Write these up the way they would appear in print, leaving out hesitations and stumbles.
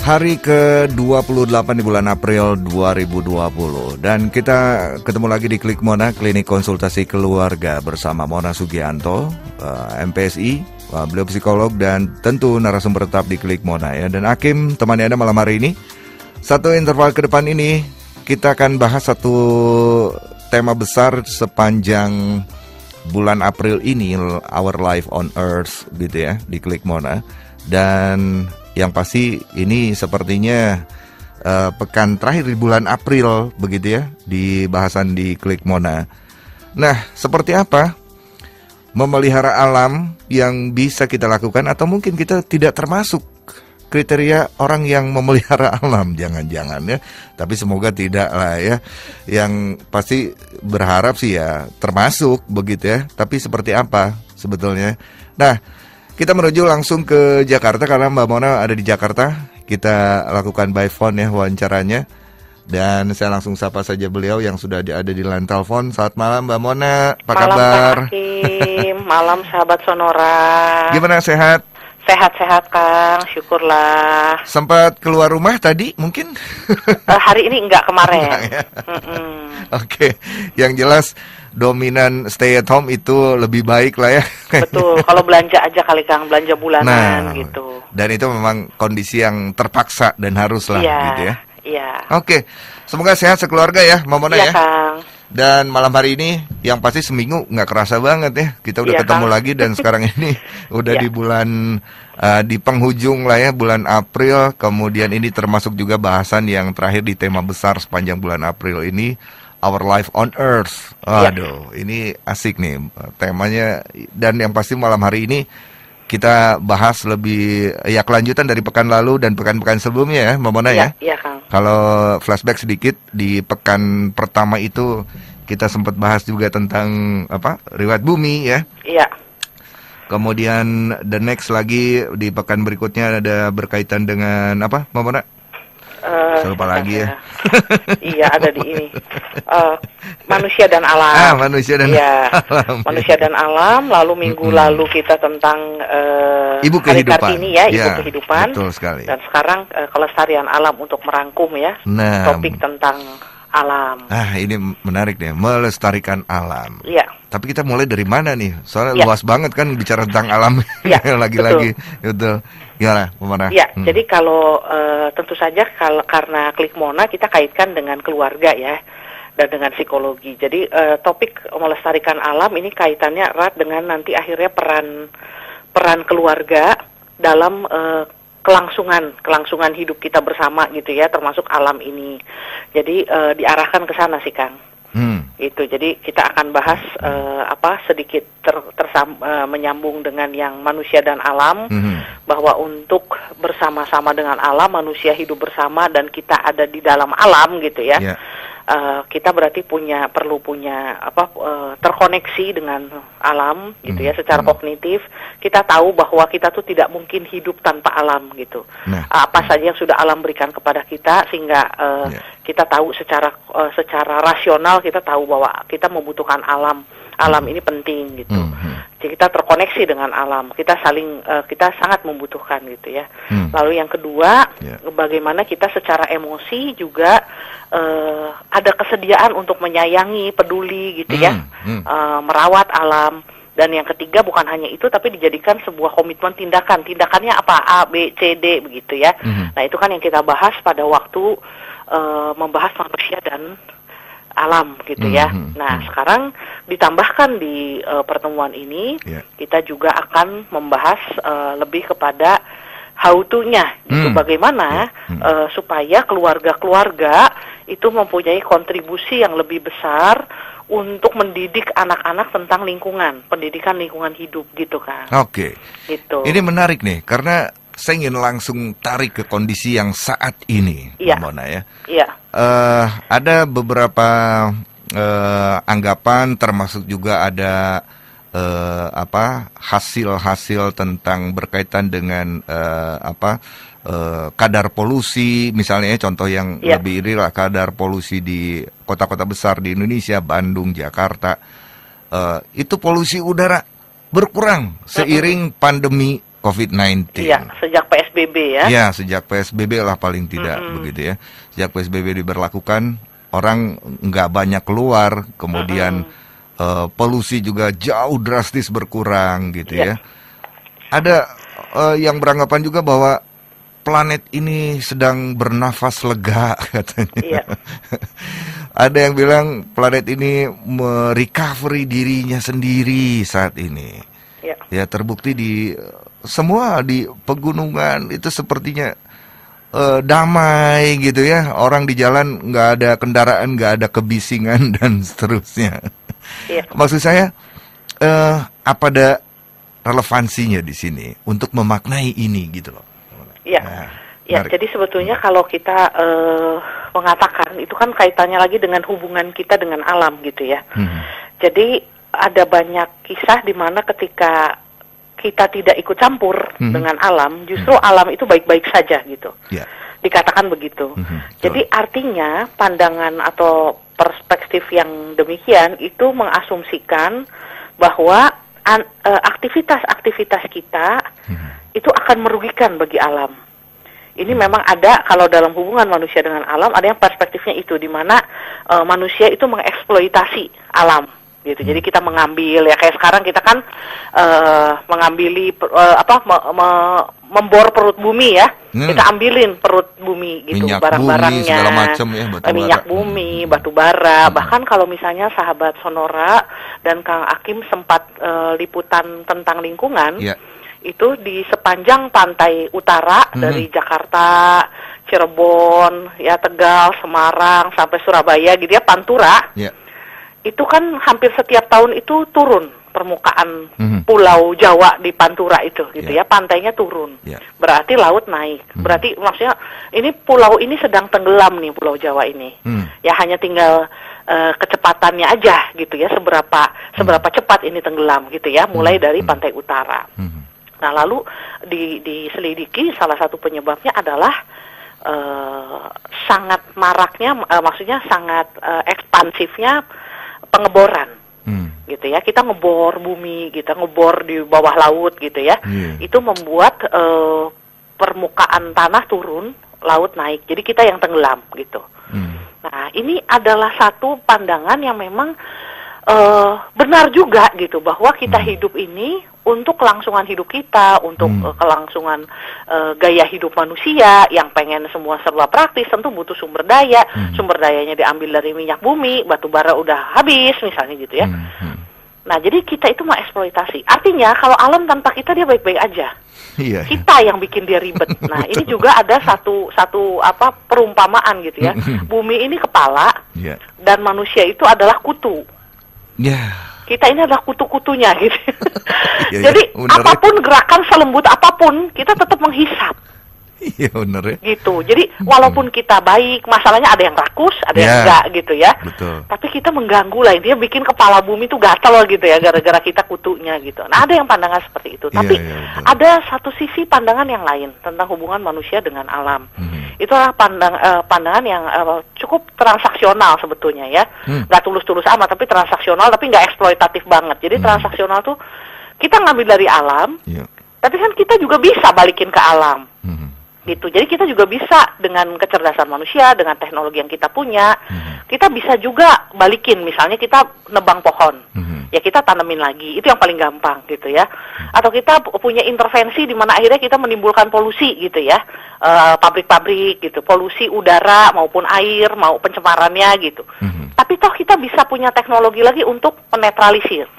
Hari ke-28 di bulan April 2020. Dan kita ketemu lagi di Klik Mona, Klinik Konsultasi Keluarga bersama Mona Sugianto, MPSI, beliau psikolog dan tentu narasumber tetap di Klik Mona ya. Dan Hakim temani Anda malam hari ini. Satu interval ke depan ini kita akan bahas satu tema besar sepanjang bulan April ini, Our Life on Earth gitu ya, di Klik Mona. Dan yang pasti ini sepertinya pekan terakhir di bulan April begitu ya, di bahasan di Klik Mona. Nah, seperti apa memelihara alam yang bisa kita lakukan, atau mungkin kita tidak termasuk kriteria orang yang memelihara alam, jangan-jangan ya. Tapi semoga tidak lah ya. Yang pasti berharap sih ya termasuk begitu ya. Tapi seperti apa sebetulnya? Nah, kita menuju langsung ke Jakarta karena Mbak Mona ada di Jakarta. Kita lakukan by phone ya wawancaranya. Dan saya langsung sapa saja beliau yang sudah ada di line telepon. Selamat malam Mbak Mona, apa kabar? Malam Pak Hakim, malam sahabat Sonora. Gimana, sehat? Sehat-sehat Kang, syukurlah. Sempat keluar rumah tadi mungkin? Hari ini enggak, kemarin. Enggak, ya? Oke, yang jelas dominan stay at home itu lebih baik lah ya. Betul, kalau belanja aja kali Kang, belanja bulanan gitu. Dan itu memang kondisi yang terpaksa dan harus lah gitu ya. Iya. Oke, semoga sehat sekeluarga ya Mbak Mona ya. Kang. Dan malam hari ini yang pasti seminggu nggak kerasa banget ya. Kita udah ketemu Kang lagi dan sekarang ini udah di bulan di penghujung lah ya, bulan April. Kemudian ini termasuk juga bahasan yang terakhir di tema besar sepanjang bulan April ini, Our Life on Earth. Aduh, ini asik nih temanya. Dan yang pasti malam hari ini kita bahas lebih ya kelanjutan dari pekan lalu dan pekan-pekan sebelumnya ya Mbak Mona ya. Iya Kang. Kalau flashback sedikit, di pekan pertama itu kita sempat bahas juga tentang riwayat bumi ya. Iya. Kemudian the next lagi di pekan berikutnya ada berkaitan dengan apa Mbak Mona? Saya lupa lagi ya. Iya, ada di ini. Manusia dan alam. Manusia dan alam. Manusia dan alam. Lalu minggu lalu kita tentang Ibu kehidupan. Hari Kartini ya, Ibu kehidupan. Betul sekali. Dan sekarang kelestarian alam untuk merangkum ya. Topik tentang alam. Ini menarik nih, melestarikan alam. Iya. Tapi kita mulai dari mana nih? Soalnya luas banget kan bicara tentang alam. Lagi-lagi. Betul. Gimana, Mona? Ya, jadi kalau tentu saja karena Klik Mona kita kaitkan dengan keluarga ya, dan dengan psikologi. Jadi topik melestarikan alam ini kaitannya erat dengan nanti akhirnya peran keluarga dalam kelangsungan hidup kita bersama gitu ya, termasuk alam ini. Jadi diarahkan ke sana sih Kang. Itu jadi kita akan bahas sedikit menyambung dengan yang manusia dan alam, bahwa untuk bersama-sama dengan alam, manusia hidup bersama dan kita ada di dalam alam gitu ya. Kita berarti perlu punya terkoneksi dengan alam gitu ya, secara kognitif. Kita tahu bahwa kita tuh tidak mungkin hidup tanpa alam gitu. Apa saja yang sudah alam berikan kepada kita, sehingga kita tahu secara rasional, kita tahu bahwa kita membutuhkan alam. Alam ini penting gitu. Jadi kita terkoneksi dengan alam. Kita sangat membutuhkan gitu ya. Lalu yang kedua, bagaimana kita secara emosi juga ada kesediaan untuk menyayangi, peduli gitu ya, merawat alam. Dan yang ketiga bukan hanya itu, tapi dijadikan sebuah komitmen tindakan. Tindakannya apa? A, B, C, D begitu ya. Nah itu kan yang kita bahas pada waktu membahas manusia dan alam gitu ya. Nah sekarang ditambahkan di pertemuan ini, kita juga akan membahas lebih kepada how to-nya gitu, bagaimana supaya keluarga-keluarga itu mempunyai kontribusi yang lebih besar untuk mendidik anak-anak tentang lingkungan, pendidikan lingkungan hidup gitu kan. Oke. Gitu. Ini menarik nih karena saya ingin langsung tarik ke kondisi yang saat ini, Mbak Mona ya. Iya. Ada beberapa anggapan, termasuk juga ada hasil-hasil tentang berkaitan dengan kadar polusi, misalnya contoh yang lebih real, kadar polusi di kota-kota besar di Indonesia, Bandung, Jakarta, itu polusi udara berkurang seiring pandemi COVID-19. Iya, sejak PSBB ya. Ya, sejak PSBB lah paling tidak begitu ya. Sejak PSBB diberlakukan, orang nggak banyak keluar, kemudian polusi juga jauh drastis berkurang gitu ya. Ada yang beranggapan juga bahwa planet ini sedang bernafas lega katanya. Iya. Ada yang bilang planet ini merecovery dirinya sendiri saat ini. Iya. Ya, terbukti di semua di pegunungan itu sepertinya damai gitu ya. Orang di jalan nggak ada kendaraan, nggak ada kebisingan dan seterusnya. Iya. Maksud saya apa ada relevansinya di sini untuk memaknai ini gitu loh. Iya. Nah, ya, jadi sebetulnya kalau kita mengatakan itu kan kaitannya lagi dengan hubungan kita dengan alam gitu ya. Jadi ada banyak kisah di mana ketika kita tidak ikut campur dengan alam, justru alam itu baik-baik saja gitu. Yeah. Dikatakan begitu. Jadi artinya pandangan atau perspektif yang demikian itu mengasumsikan bahwa aktivitas-aktivitas kita itu akan merugikan bagi alam. Ini memang ada kalau dalam hubungan manusia dengan alam ada yang perspektifnya itu di mana manusia itu mengeksploitasi alam gitu. Jadi kita mengambil ya kayak sekarang kita kan membor perut bumi ya. Kita ambilin perut bumi gitu, minyak barang-barangnya. Bumi, segala macam ya, minyak bumi, batu bara. Bahkan kalau misalnya sahabat Sonora dan Kang Akim sempat liputan tentang lingkungan. Itu di sepanjang pantai utara dari Jakarta, Cirebon, ya Tegal, Semarang sampai Surabaya gitu ya, Pantura. Itu kan hampir setiap tahun itu turun permukaan Pulau Jawa di Pantura itu gitu ya, pantainya turun. Berarti laut naik. Berarti maksudnya ini pulau ini sedang tenggelam nih, Pulau Jawa ini. Ya hanya tinggal kecepatannya aja gitu ya, seberapa cepat ini tenggelam gitu ya, mulai dari pantai utara. Nah, lalu diselidiki salah satu penyebabnya adalah sangat maraknya, maksudnya sangat ekspansifnya pengeboran, gitu ya. Kita ngebor bumi, kita ngebor di bawah laut, gitu ya. Itu membuat permukaan tanah turun, laut naik. Jadi kita yang tenggelam, gitu. Nah, ini adalah satu pandangan yang memang benar juga, gitu, bahwa kita hidup ini untuk kelangsungan hidup kita, untuk kelangsungan gaya hidup manusia yang pengen semua serba praktis, tentu butuh sumber daya. Sumber dayanya diambil dari minyak bumi, batu bara udah habis misalnya gitu ya. Nah, jadi kita itu mengeksploitasi. Artinya kalau alam tanpa kita dia baik-baik aja. Kita yang bikin dia ribet. Nah, ini juga ada satu perumpamaan gitu ya. Bumi ini kepala dan manusia itu adalah kutu. Kita ini adalah kutu-kutunya gitu. Jadi apapun gerakan selembut apapun, kita tetap menghisap. Iya benar ya. Gitu. Jadi walaupun kita baik, masalahnya ada yang rakus, ada yang enggak gitu ya. Betul. Tapi kita mengganggu lah, dia bikin kepala bumi itu gatal gitu ya, gara-gara kita kutunya gitu. Nah, ada yang pandangan seperti itu. Tapi ada satu sisi pandangan yang lain tentang hubungan manusia dengan alam. Itulah pandangan yang cukup transaksional sebetulnya ya. Nggak tulus-tulus amat, tapi transaksional, tapi nggak eksploitatif banget. Jadi transaksional tuh kita ngambil dari alam, tapi kan kita juga bisa balikin ke alam. Gitu. Jadi kita juga bisa dengan kecerdasan manusia, dengan teknologi yang kita punya, kita bisa juga balikin. Misalnya kita nebang pohon, ya kita tanemin lagi. Itu yang paling gampang gitu ya. Atau kita punya intervensi di mana akhirnya kita menimbulkan polusi gitu ya, pabrik-pabrik gitu, polusi udara maupun air, mau pencemarannya gitu. Tapi toh kita bisa punya teknologi lagi untuk menetralisir.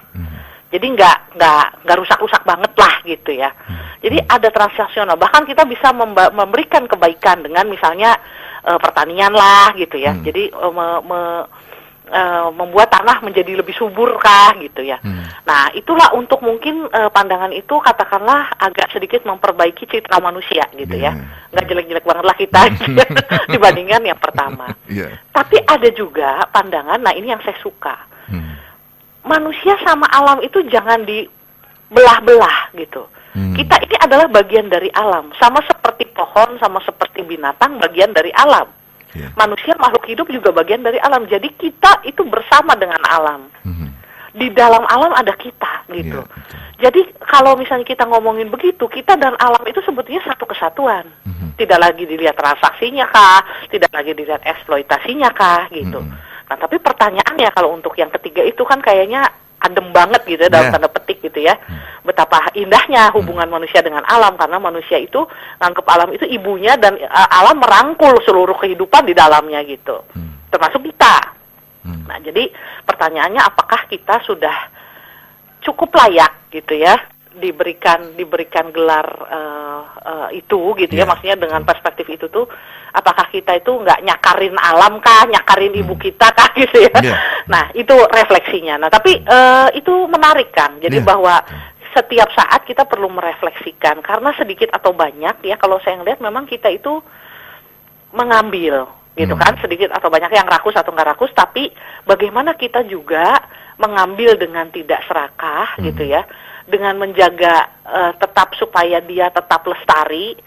Jadi nggak rusak-rusak banget lah gitu ya. Jadi ada transaksional. Bahkan kita bisa memberikan kebaikan dengan misalnya pertanian lah gitu ya. Jadi membuat tanah menjadi lebih subur kah gitu ya. Nah itulah untuk mungkin pandangan itu katakanlah agak sedikit memperbaiki citra manusia gitu ya. Nggak jelek-jelek banget lah kita dibandingkan yang pertama. Tapi ada juga pandangan, nah ini yang saya suka. Manusia sama alam itu jangan dibelah-belah gitu. Kita ini adalah bagian dari alam, sama seperti pohon, sama seperti binatang, bagian dari alam. Manusia makhluk hidup juga bagian dari alam. Jadi kita itu bersama dengan alam. di dalam alam ada kita gitu. Jadi kalau misalnya kita ngomongin begitu, kita dan alam itu sebetulnya satu kesatuan. Tidak lagi dilihat transaksinya kah, tidak lagi dilihat eksploitasinya kah gitu. Nah, tapi pertanyaannya kalau untuk yang ketiga itu kan kayaknya adem banget gitu ya, dalam tanda petik gitu ya. Betapa indahnya hubungan manusia dengan alam, karena manusia itu nganggep alam itu ibunya dan alam merangkul seluruh kehidupan di dalamnya gitu. Termasuk kita. Nah, jadi pertanyaannya apakah kita sudah cukup layak gitu ya diberikan gelar itu gitu ya, maksudnya dengan perspektif itu tuh apakah kita itu nggak nyakarin alam kah, nyakarin ibu kita kah gitu ya. Nah, itu refleksinya. Nah, tapi itu menarik kan. Jadi bahwa setiap saat kita perlu merefleksikan, karena sedikit atau banyak ya, kalau saya ngelihat memang kita itu mengambil gitu kan, sedikit atau banyak, yang rakus atau nggak rakus, tapi bagaimana kita juga mengambil dengan tidak serakah gitu ya, dengan menjaga tetap supaya dia tetap lestari.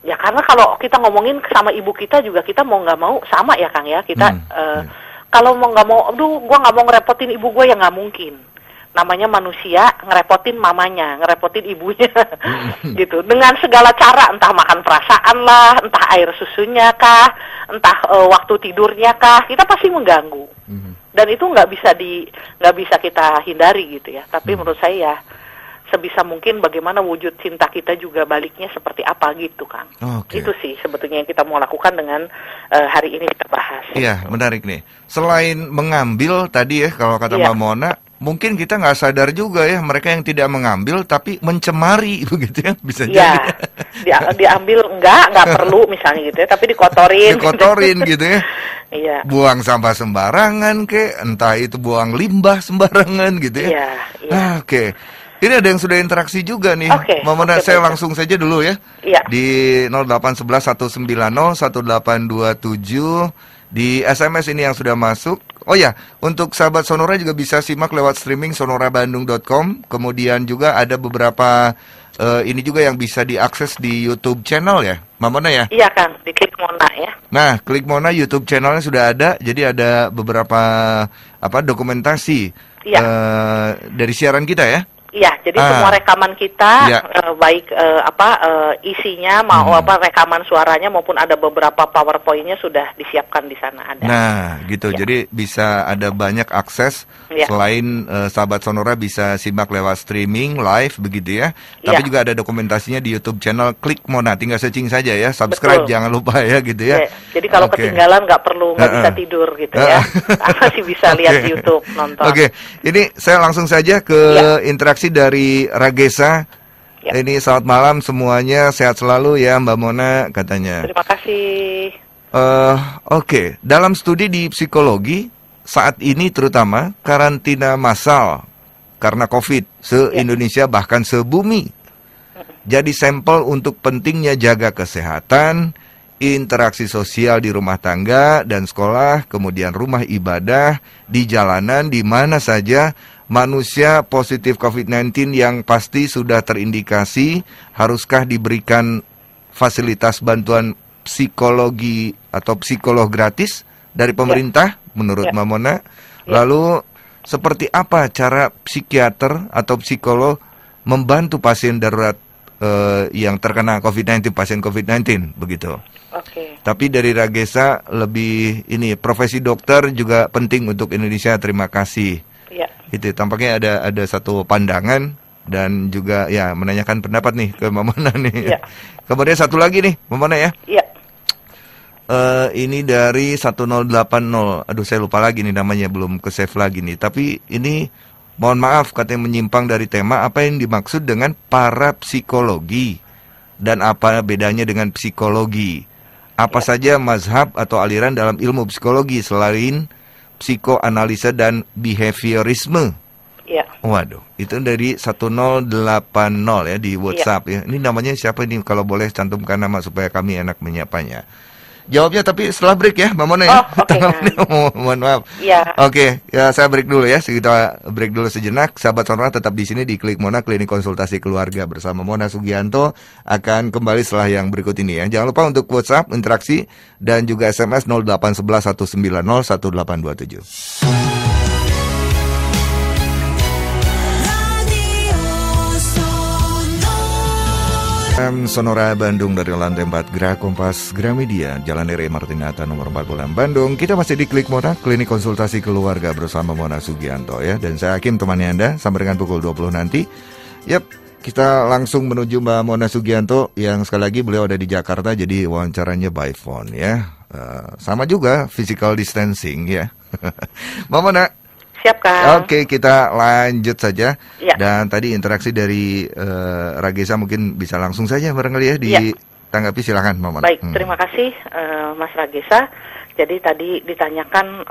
Ya karena kalau kita ngomongin sama ibu kita juga, kita mau nggak mau sama ya Kang ya, kita kalau mau nggak mau, aduh gua nggak mau ngerepotin ibu gue, ya nggak mungkin. Namanya manusia, ngerepotin mamanya, ngerepotin ibunya, gitu. Dengan segala cara, entah makan perasaan lah, entah air susunya kah, entah waktu tidurnya kah, kita pasti mengganggu. Dan itu nggak bisa kita hindari gitu ya. Tapi menurut saya sebisa mungkin bagaimana wujud cinta kita juga baliknya seperti apa gitu Kang. Itu sih sebetulnya yang kita mau lakukan dengan hari ini kita bahas. Iya, menarik nih. Selain mengambil tadi ya, kalau kata Mbak Mona, mungkin kita nggak sadar juga ya, mereka yang tidak mengambil tapi mencemari begitu ya, bisa jadi. Diambil nggak perlu misalnya gitu ya, tapi dikotorin gitu ya. Iya. Buang sampah sembarangan entah itu buang limbah sembarangan gitu ya. Oke. Ini ada yang sudah interaksi juga nih. Saya langsung saja dulu ya. Di 0811-190-1827. Di SMS ini yang sudah masuk. Oh ya, untuk sahabat Sonora juga bisa simak lewat streaming sonorabandung.com. Kemudian juga ada beberapa ini juga yang bisa diakses di YouTube channel ya, Mona ya? Iya Kang, di Klik Mona ya. Nah, Klik Mona YouTube channelnya sudah ada. Jadi ada beberapa dokumentasi dari siaran kita ya. Iya, jadi semua rekaman kita baik isinya rekaman suaranya maupun ada beberapa PowerPoint-nya sudah disiapkan di sana ada. Nah, gitu. Jadi bisa ada banyak akses selain sahabat Sonora bisa simak lewat streaming live begitu ya. Tapi juga ada dokumentasinya di YouTube channel Klik Mona. Tinggal searching saja ya, subscribe jangan lupa ya gitu ya. Jadi kalau ketinggalan nggak bisa tidur gitu ya. Masih bisa lihat di YouTube nonton. Ini saya langsung saja ke interaksi dari Ragesa. Ini selamat malam semuanya, sehat selalu ya Mbak Mona katanya. Terima kasih. Dalam studi di psikologi saat ini terutama karantina massal karena COVID se-Indonesia bahkan sebumi. Jadi sampel untuk pentingnya jaga kesehatan, interaksi sosial di rumah tangga dan sekolah, kemudian rumah ibadah, di jalanan, di mana saja manusia positif COVID-19 yang pasti sudah terindikasi, haruskah diberikan fasilitas bantuan psikologi atau psikolog gratis dari pemerintah menurut Mbak Mona? Lalu seperti apa cara psikiater atau psikolog membantu pasien darurat yang terkena COVID-19, pasien COVID-19 begitu? Tapi dari Ragesa lebih ini, profesi dokter juga penting untuk Indonesia, terima kasih. Itu tampaknya ada satu pandangan dan juga ya menanyakan pendapat nih ke Mbak Mona nih. Kemudian satu lagi nih Mbak Mona ya. Ini dari 1080. Aduh saya lupa lagi nih namanya, belum ke save lagi nih. Tapi ini mohon maaf katanya menyimpang dari tema. Apa yang dimaksud dengan parapsikologi dan apa bedanya dengan psikologi? Apa saja mazhab atau aliran dalam ilmu psikologi selain psikoanalisa dan behaviorisme? Waduh, itu dari 1080 ya di WhatsApp ya. Ini namanya siapa ini? Kalau boleh cantumkan nama supaya kami enak menyapanya. Jawabnya tapi setelah break ya, Mbak Mona ya. Mohon maaf. Ya saya break dulu ya. Kita break dulu sejenak. Sahabat Sonora tetap di sini di Klik Mona, Klinik Konsultasi Keluarga bersama Mona Sugianto akan kembali setelah yang berikut ini ya. Jangan lupa untuk WhatsApp interaksi dan juga SMS 0811 190 1827. Sonora Bandung dari lantai 4 Gerak Kompas Gramedia, Jalan R.E. Martinata nomor 40 Bandung. Kita masih di Klik Mona, klinik konsultasi keluarga bersama Mona Sugianto ya. Dan saya Hakim temani Anda sampai dengan pukul 20 nanti. Yap, kita langsung menuju Mbak Mona Sugianto yang sekali lagi beliau ada di Jakarta, jadi wawancaranya by phone ya. Sama juga physical distancing ya. Mbak Mona. Siap, Kang. Oke, kita lanjut saja. Ya. Dan tadi interaksi dari Ragesa mungkin bisa langsung saja barangkali ya ditanggapi, silakan Mama. Baik, terima kasih Mas Ragesa. Jadi tadi ditanyakan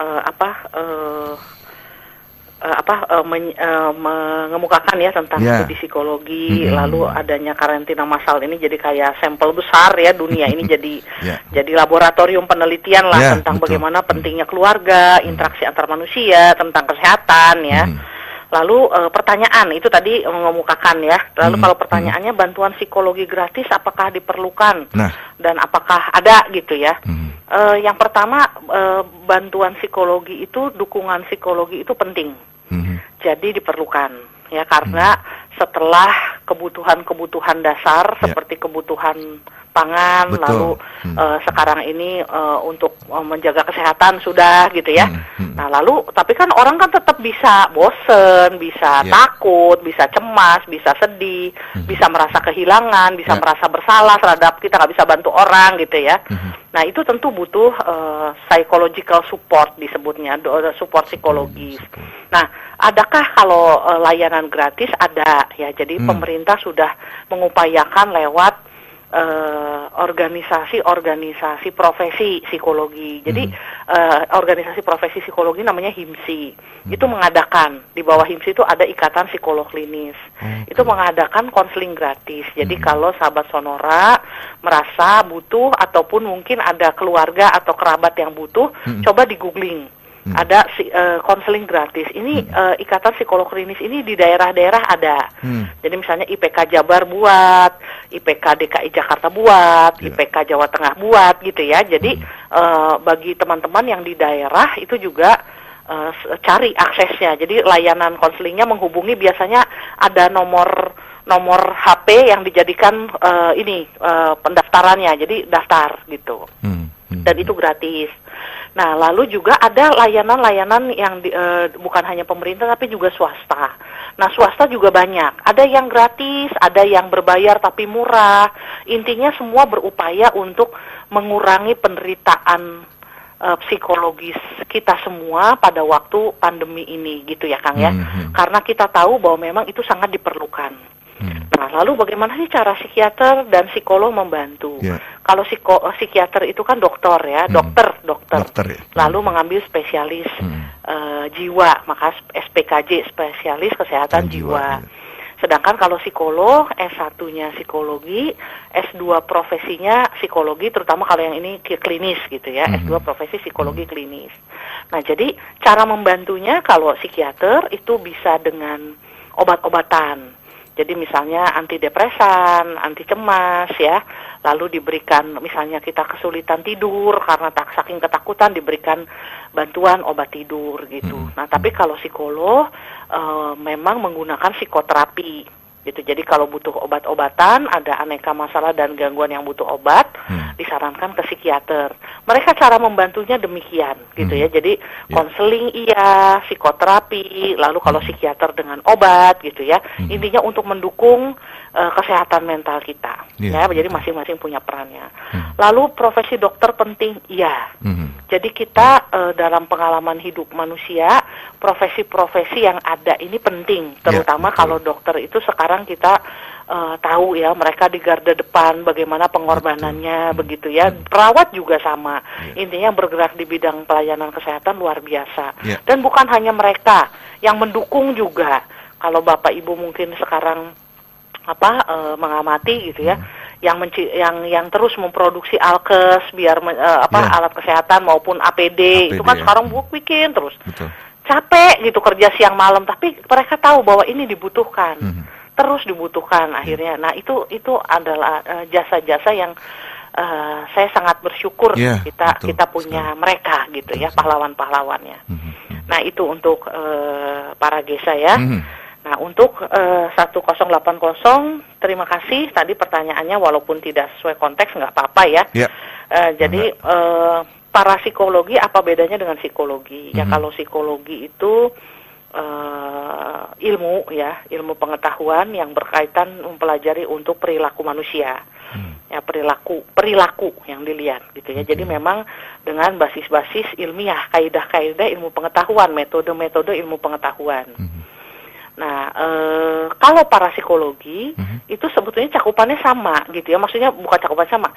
mengemukakan ya tentang studi psikologi, lalu adanya karantina massal ini jadi kayak sampel besar ya dunia ini jadi laboratorium penelitian lah tentang bagaimana pentingnya keluarga, interaksi antar manusia, tentang kesehatan ya. Lalu pertanyaan itu tadi mengemukakan ya. Lalu kalau pertanyaannya bantuan psikologi gratis apakah diperlukan dan apakah ada gitu ya. Yang pertama bantuan psikologi itu, dukungan psikologi itu penting. Jadi diperlukan ya karena setelah kebutuhan-kebutuhan dasar seperti kebutuhan pangan, lalu sekarang ini untuk menjaga kesehatan sudah gitu ya. Nah lalu tapi kan orang kan tetap bisa bosen, bisa takut, bisa cemas, bisa sedih, bisa merasa kehilangan, bisa merasa bersalah terhadap kita nggak bisa bantu orang gitu ya. Nah itu tentu butuh psychological support disebutnya, support psikologis. Nah adakah kalau layanan gratis? Ada ya, jadi pemerintah sudah mengupayakan lewat organisasi profesi psikologi. Jadi organisasi profesi psikologi namanya HIMSI. Itu mengadakan, di bawah HIMSI itu ada Ikatan Psikolog Klinis. Itu mengadakan konseling gratis. Jadi kalau sahabat Sonora merasa butuh ataupun mungkin ada keluarga atau kerabat yang butuh, coba di googling. Ada konseling gratis. Ini Ikatan Psikolog Klinis ini di daerah-daerah ada. Jadi misalnya IPK Jabar buat, IPK DKI Jakarta buat, IPK Jawa Tengah buat gitu ya. Jadi bagi teman-teman yang di daerah itu juga cari aksesnya. Jadi layanan konselingnya menghubungi, biasanya ada nomor HP yang dijadikan pendaftarannya. Jadi daftar gitu. Dan itu gratis. Nah, lalu juga ada layanan-layanan yang bukan hanya pemerintah tapi juga swasta. Nah, swasta juga banyak. Ada yang gratis, ada yang berbayar tapi murah. Intinya semua berupaya untuk mengurangi penderitaan psikologis kita semua pada waktu pandemi ini gitu ya Kang ya. Karena kita tahu bahwa memang itu sangat diperlukan. Nah, lalu bagaimana sih cara psikiater dan psikolog membantu? Kalau psikiater itu kan dokter ya, dokter ya. Lalu mengambil spesialis jiwa, maka SPKJ, spesialis kesehatan jiwa. Sedangkan kalau psikolog, S1-nya psikologi, S2 profesinya psikologi, terutama kalau yang ini klinis gitu ya, S2 profesi psikologi klinis. Nah, jadi cara membantunya kalau psikiater itu bisa dengan obat-obatan. Jadi misalnya antidepresan, anti cemas ya, lalu diberikan misalnya kita kesulitan tidur karena saking ketakutan diberikan bantuan obat tidur gitu. Nah tapi kalau psikolog memang menggunakan psikoterapi gitu. Jadi kalau butuh obat-obatan, ada aneka masalah dan gangguan yang butuh obat, disarankan ke psikiater. Mereka cara membantunya demikian gitu ya. Jadi konseling iya, psikoterapi, lalu kalau psikiater dengan obat gitu ya. Intinya untuk mendukung kesehatan mental kita. Ya, jadi masing-masing punya perannya. Lalu profesi dokter penting, iya. Jadi kita dalam pengalaman hidup manusia, profesi-profesi yang ada ini penting, terutama kalau dokter itu sekarang kita tahu ya, mereka di garda depan bagaimana pengorbanannya begitu ya. Perawat juga sama. Intinya bergerak di bidang pelayanan kesehatan luar biasa. Dan bukan hanya mereka, yang mendukung juga. Kalau Bapak Ibu mungkin sekarang mengamati gitu ya, yang terus memproduksi alkes biar alat kesehatan maupun APD itu kan sekarang bikin terus. Capek gitu kerja siang malam, tapi mereka tahu bahwa ini dibutuhkan. Terus dibutuhkan akhirnya. Nah, itu adalah jasa-jasa yang saya sangat bersyukur kita punya mereka gitu ya, pahlawan-pahlawannya. Nah, itu untuk para Gesa ya. Nah, untuk 1080, terima kasih tadi pertanyaannya walaupun tidak sesuai konteks nggak apa-apa ya. Ya. Jadi parapsikologi apa bedanya dengan psikologi? Ya kalau psikologi itu ilmu pengetahuan yang berkaitan mempelajari untuk perilaku manusia. Ya perilaku yang dilihat gitu ya. Jadi memang dengan basis-basis ilmiah, kaidah-kaidah ilmu pengetahuan, metode-metode ilmu pengetahuan. Nah, kalau parapsikologi itu sebetulnya cakupannya sama gitu ya. Maksudnya bukan cakupan sama.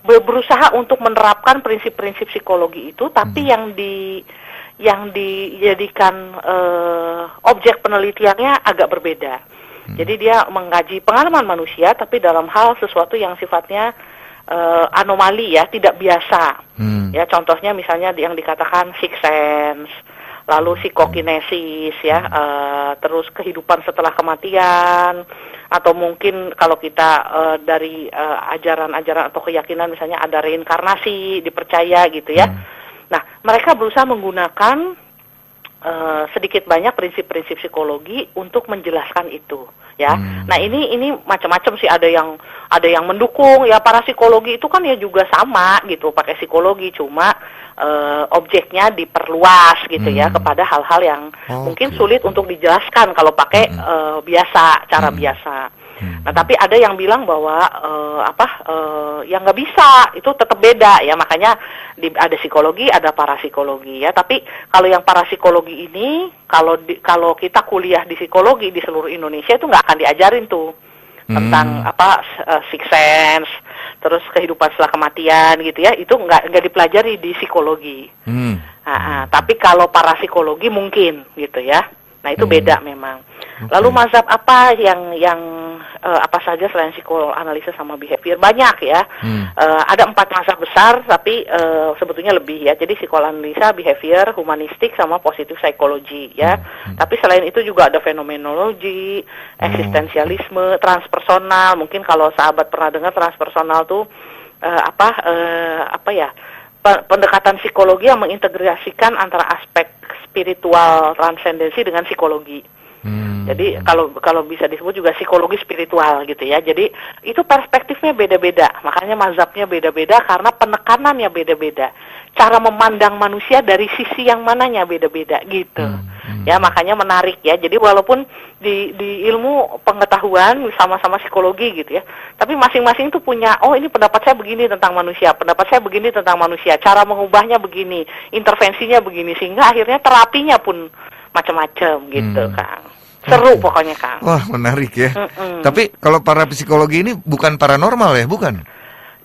Berusaha untuk menerapkan prinsip-prinsip psikologi itu, tapi yang dijadikan objek penelitiannya agak berbeda. Jadi dia mengkaji pengalaman manusia, tapi dalam hal sesuatu yang sifatnya anomali ya, tidak biasa. Ya, contohnya misalnya yang dikatakan sixth sense, lalu psikokinesis ya, terus kehidupan setelah kematian, atau mungkin kalau kita dari ajaran-ajaran atau keyakinan misalnya ada reinkarnasi, dipercaya gitu ya. Nah, mereka berusaha menggunakan sedikit banyak prinsip-prinsip psikologi untuk menjelaskan itu ya. Nah, ini macam-macam sih, ada yang mendukung ya, parapsikologi itu kan ya juga sama gitu, pakai psikologi, cuma objeknya diperluas gitu ya kepada hal-hal yang mungkin sulit untuk dijelaskan kalau pakai cara biasa. Nah, tapi ada yang bilang bahwa yang nggak bisa, itu tetap beda ya, makanya ada psikologi, ada parapsikologi ya. Tapi kalau yang parapsikologi ini, kalau kita kuliah di psikologi di seluruh Indonesia itu nggak akan diajarin tuh tentang sixth sense, terus kehidupan setelah kematian gitu ya, itu nggak dipelajari di psikologi. Tapi kalau parapsikologi mungkin gitu ya. Nah, itu beda memang. Lalu mazhab apa yang apa saja selain psikoanalisa sama behavior? Banyak ya. Ada 4 mazhab besar, tapi sebetulnya lebih ya. Jadi psikoanalisa, behavior, humanistik, sama positive psychology ya. Tapi selain itu juga ada fenomenologi, eksistensialisme, transpersonal. Mungkin kalau sahabat pernah dengar transpersonal tuh pendekatan psikologi yang mengintegrasikan antara aspek spiritual transendensi dengan psikologi. Jadi kalau bisa disebut juga psikologi spiritual gitu ya. Jadi itu perspektifnya beda-beda. Makanya mazhabnya beda-beda karena penekanannya beda-beda. Cara memandang manusia dari sisi yang mananya beda-beda gitu. Ya, makanya menarik ya. Jadi walaupun di ilmu pengetahuan sama-sama psikologi gitu ya, tapi masing-masing tuh punya, ini pendapat saya begini tentang manusia, pendapat saya begini tentang manusia, cara mengubahnya begini, intervensinya begini, sehingga akhirnya terapinya pun macam-macam gitu, Kang. Seru pokoknya, Kang. Wah, menarik ya. Tapi kalau parapsikologi ini bukan paranormal ya, bukan?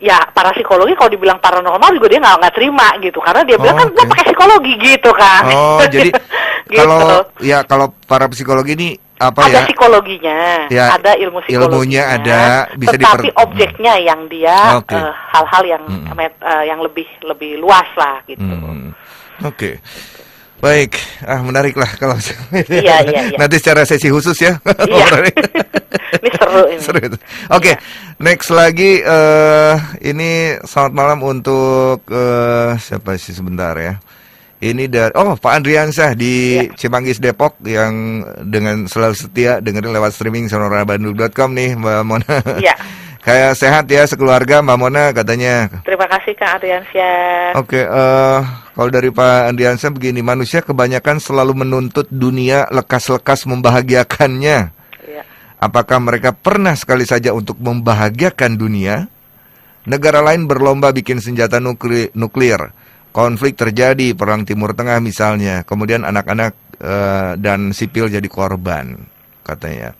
Ya, parapsikologi kalau dibilang paranormal juga dia nggak terima gitu, karena dia bilang kan gue pakai psikologi gitu, Kang. Jadi gitu. Kalau parapsikologi ini apa ada psikologinya, ya, ada ilmu psikologinya, ilmunya ada, bisa tetapi objeknya yang dia hal-hal yang lebih luas lah gitu. Oke. Baik, menarik lah kalau iya. nanti secara sesi khusus ya. Iya. Ini seru ini. Oke, next lagi ini selamat malam untuk siapa sih sebentar ya. Ini dari Pak Andriansyah di Cimanggis Depok yang dengan selalu setia dengerin lewat streaming sonorabandung.com nih Mbak Mona. Iya. Kayak sehat ya sekeluarga Mbak Mona katanya. Terima kasih Kak Andriansyah. Oke, kalau dari Pak Andriansyah begini, manusia kebanyakan selalu menuntut dunia lekas-lekas membahagiakannya. Iya. Apakah mereka pernah sekali saja untuk membahagiakan dunia? Negara lain berlomba bikin senjata nuklir. Konflik terjadi, perang Timur Tengah misalnya. Kemudian anak-anak dan sipil jadi korban, katanya.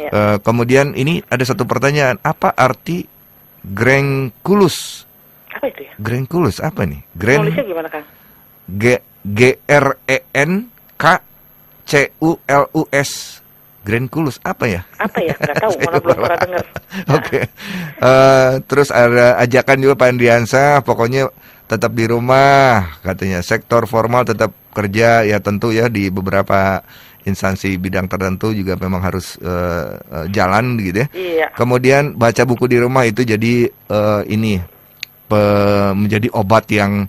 Ya. Kemudian ini ada satu pertanyaan, apa arti Grenkulus? Apa itu ya? Grenkulus apa nih? Nulisnya gimana, Kang? Grenkulus. Grenkulus apa ya? Apa ya? Nggak tahu, mana belum pernah dengar. Oke. Terus ada ajakan juga Pak Andriansyah, pokoknya tetap di rumah, katanya. Sektor formal tetap kerja, ya tentu ya di beberapa instansi bidang tertentu juga memang harus jalan gitu ya. Iya. Kemudian baca buku di rumah itu jadi menjadi obat yang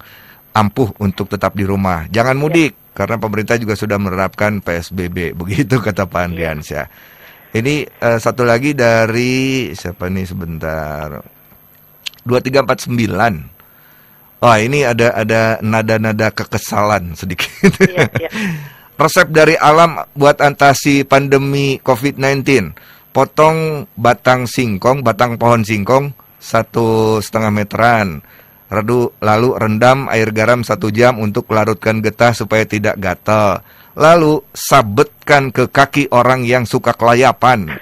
ampuh untuk tetap di rumah. Jangan mudik karena pemerintah juga sudah menerapkan PSBB, begitu kata Pak Andriansyah. Ini satu lagi dari siapa nih sebentar, 2349. Oh, ini ada nada-nada kekesalan sedikit. Iya, iya. Resep dari alam buat atasi pandemi COVID-19. Potong batang pohon singkong 1,5 meteran. Lalu rendam air garam 1 jam untuk larutkan getah supaya tidak gatal. Lalu sabetkan ke kaki orang yang suka kelayapan.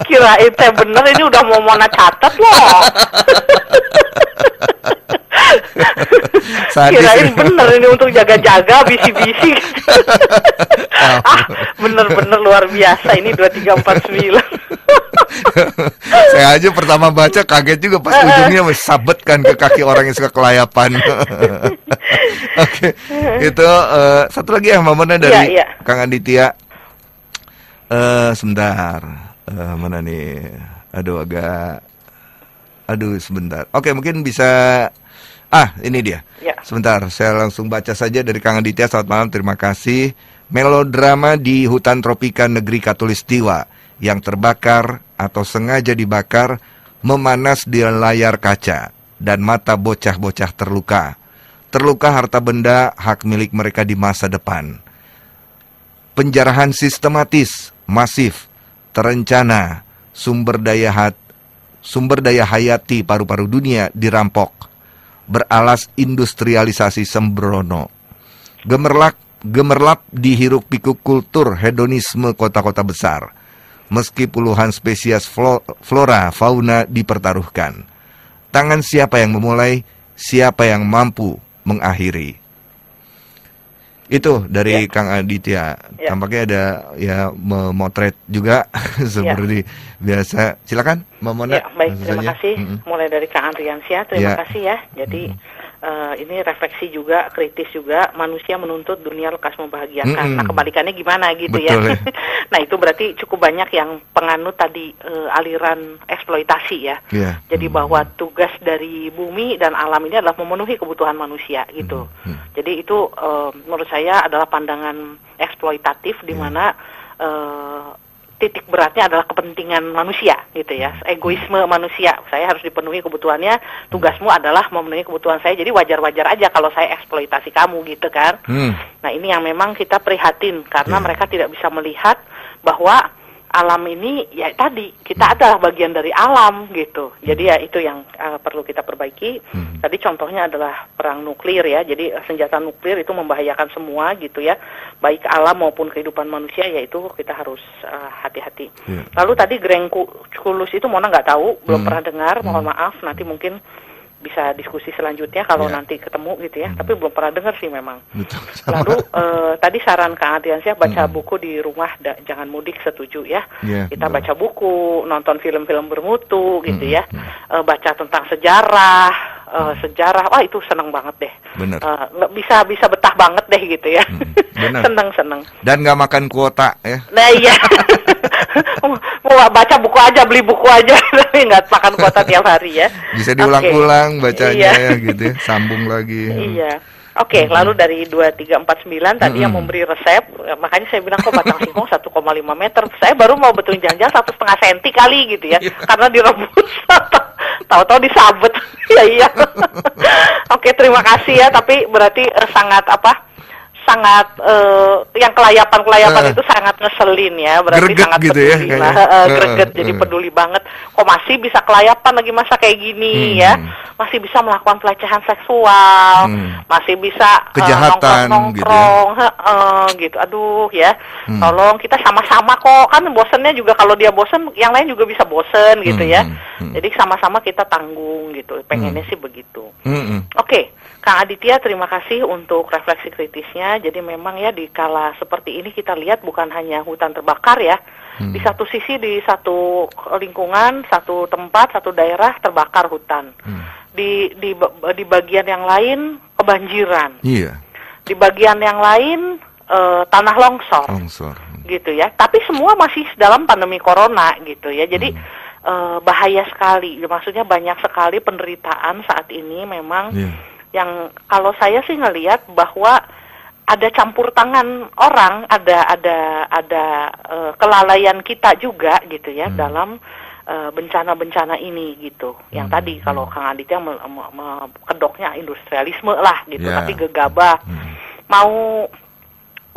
Kirain teh bener, ini udah mau Mona catat loh. Kirain bener ini untuk jaga-jaga, bisi-bisi. Bener-bener luar biasa ini 2349. Saya aja pertama baca kaget juga pas ujungnya sabetkan ke kaki orang yang suka kelayapan. Oke, itu satu lagi yang momennya dari Kang Aditya. Sebentar, mana nih? Aduh sebentar. Oke, mungkin bisa. Ini dia. Sebentar, saya langsung baca saja dari Kang Aditya. Selamat malam, terima kasih. Melodrama di hutan tropika negeri Katulistiwa yang terbakar atau sengaja dibakar memanas di layar kaca dan mata bocah-bocah terluka. Terluka harta benda hak milik mereka di masa depan. Penjarahan sistematis, masif, terencana, sumber daya hayati paru-paru dunia dirampok. Beralas industrialisasi sembrono. Gemerlap di hiruk-pikuk kultur hedonisme kota-kota besar. Meski puluhan spesies flora fauna dipertaruhkan. Tangan siapa yang memulai, siapa yang mampu mengakhiri. Itu dari Kang Aditya. Tampaknya ada memotret juga seperti biasa. Silakan, Mbak Mona. Baik, terima kasih. Mulai dari Kang Andriansyah, terima kasih ya. Jadi ini refleksi juga, kritis juga, manusia menuntut dunia lekas membahagiakan. Nah, kebalikannya gimana gitu. Betul, ya. Nah, itu berarti cukup banyak yang penganut tadi aliran eksploitasi ya. Jadi bahwa tugas dari bumi dan alam ini adalah memenuhi kebutuhan manusia gitu. Jadi itu menurut saya adalah pandangan eksploitatif di mana titik beratnya adalah kepentingan manusia gitu ya, egoisme manusia. Saya harus dipenuhi kebutuhannya, tugasmu adalah memenuhi kebutuhan saya, jadi wajar-wajar aja kalau saya eksploitasi kamu gitu kan. Nah, ini yang memang kita prihatin karena mereka tidak bisa melihat bahwa alam ini ya tadi kita adalah bagian dari alam gitu. Jadi ya itu yang perlu kita perbaiki. Tadi contohnya adalah perang nuklir ya. Jadi senjata nuklir itu membahayakan semua gitu ya, baik alam maupun kehidupan manusia, yaitu kita harus hati-hati. Lalu tadi Greng Kulus itu Mona nggak tahu, belum pernah dengar, mohon maaf, nanti mungkin bisa diskusi selanjutnya kalau nanti ketemu gitu ya. Tapi belum pernah dengar sih memang. Lalu tadi saran Kang Adriansyah baca buku di rumah, jangan mudik, setuju ya. Kita baca buku, nonton film-film bermutu gitu ya. Baca tentang sejarah, wah itu seneng banget deh. Bisa betah banget deh gitu ya. Seneng. Dan nggak makan kuota ya. Nah iya. Mau baca buku aja, beli buku aja, tapi nggak makan kuota tiap hari ya. Bisa diulang-ulang bacanya ya gitu ya, sambung lagi. Iya. Oke, lalu dari 2349 tadi yang memberi resep, makanya saya bilang kok batang singkong 1,5 meter. Saya baru mau betulin jangan 1,5 senti kali gitu ya, karena direbus. Tahu-tahu disabet. Iya. Oke, terima kasih ya, tapi berarti sangat yang kelayapan itu sangat ngeselin ya, berarti greget sangat gitu peduli ya, lah, greget, jadi peduli banget. Kok masih bisa kelayapan lagi masa kayak gini ya, masih bisa melakukan pelecehan seksual, masih bisa kejahatan nongkrong gitu. Aduh ya, tolong kita sama-sama kok, kan bosennya juga kalau dia bosen, yang lain juga bisa bosen gitu ya. Jadi sama-sama kita tanggung gitu, pengennya sih begitu. Oke. Kang Aditya, terima kasih untuk refleksi kritisnya. Jadi memang ya di kala seperti ini kita lihat bukan hanya hutan terbakar ya. Di satu sisi, di satu lingkungan, satu tempat, satu daerah terbakar hutan. Di bagian yang lain kebanjiran. Di bagian yang lain tanah longsor. Gitu ya. Tapi semua masih dalam pandemi corona gitu ya. Jadi bahaya sekali. Maksudnya banyak sekali penderitaan saat ini memang. Yang kalau saya sih ngelihat bahwa kita harus ada campur tangan orang, ada kelalaian kita juga gitu ya dalam bencana-bencana ini gitu. Yang tadi kalau Kang Aditya kedoknya industrialisme lah gitu, tapi gegabah. Mau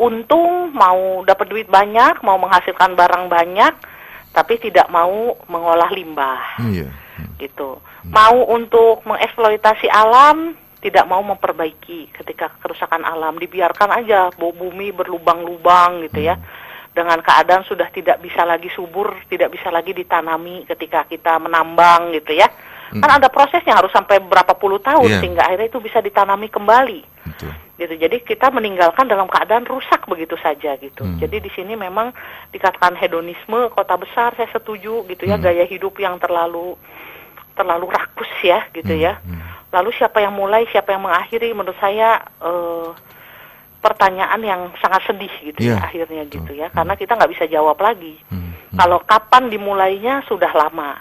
untung, mau dapat duit banyak, mau menghasilkan barang banyak, tapi tidak mau mengolah limbah. Gitu. Mau untuk mengeksploitasi alam, tidak mau memperbaiki ketika kerusakan alam, dibiarkan aja bumi berlubang-lubang gitu ya. Dengan keadaan sudah tidak bisa lagi subur, tidak bisa lagi ditanami ketika kita menambang gitu ya. Kan ada prosesnya harus sampai berapa puluh tahun sehingga akhirnya itu bisa ditanami kembali. Gitu. Jadi kita meninggalkan dalam keadaan rusak begitu saja gitu. Jadi di sini memang dikatakan hedonisme kota besar, saya setuju gitu ya, gaya hidup yang terlalu rakus ya gitu ya. Lalu siapa yang mulai, siapa yang mengakhiri, menurut saya pertanyaan yang sangat sedih gitu ya akhirnya gitu ya. Karena kita nggak bisa jawab lagi. Kalau kapan dimulainya sudah lama